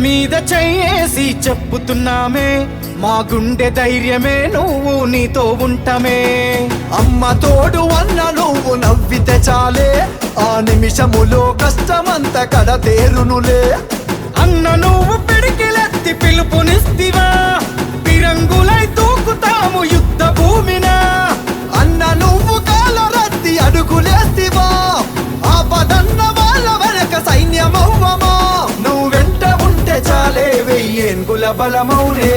మీద చేసి చెప్పుతున్నామే, మా గుండె ధైర్యమే నువ్వు నీతో ఉంటామే. అమ్మ తోడు అన్న నువ్వు నవ్వితే చాలే, ఆ నిమిషములో కష్టమంత కడతేరునులే. అన్న నువ్వు పిడికిలెత్తి పిలుపునిస్తివా, పిరంగులై తూకుతాము యుద్ధ భూమిన. అన్న నువ్వు కాలరత్తి అడుగులేస్తివా, ఆపదన్న వాళ్ళ వెనక సైన్యమవ్వమా. నువ్వు వెంట ఉంటే చాలే వెయ్యేంగుల బలమౌనే.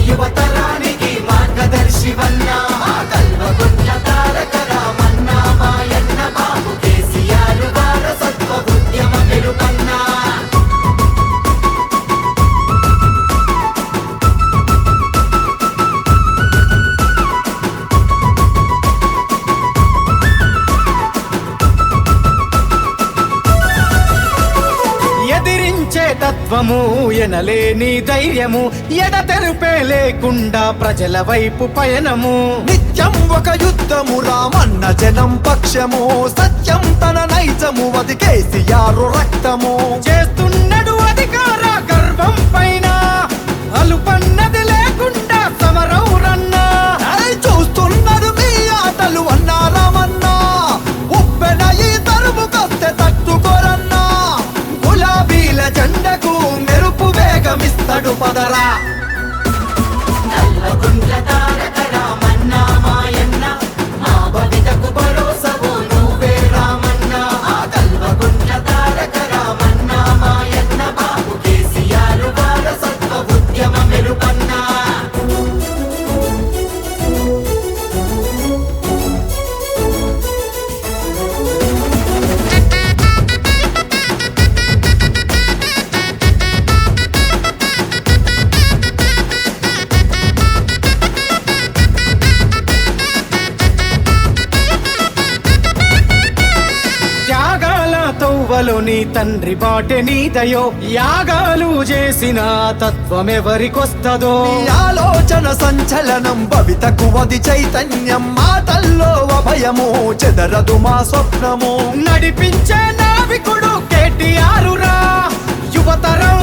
యువతరానికి మార్గదర్శి వన్నా కల్వకుంట్ల తారక రామన్న మాయన్న బాబు కేసీఆర్ వారసత్వ ఉద్యమ పెరుపన్నా. ఎదిరించే తత్వము, ఎనలేని ధైర్యము, ఎడతెరుపే లేకుండా ప్రజల వైపు పయనము. నిత్యం ఒక యుద్ధము, రామన్న జనం పక్షము, సత్యం తన నైజము, అది కేసీఆర్ రక్తము. చేస్తున్నాడు అధికార గర్వం పైన, అలుపన్నది లేకుండా సమరం రన్నా. చూస్తున్నారు మీ ఆటలు అన్నా రామన్నా, ఉప్పెన ఈ తరుముకొస్తే తట్టుకోరన్నా. గులాబీల జెండకు మెరుపు వేగమిస్తాడు పదరా. తవ్వలో నీ తండ్రి బాటె నీదయో, యాగాలు చేసిన తత్వమెవరికొస్తదో. నీ ఆలోచన సంచలనం భవితకు అది చైతన్యం, మాటల్లో అభయము చెదరదు మా స్వప్నము. నడిపించే నావికుడు కేటీఆర్ రా, యువతరం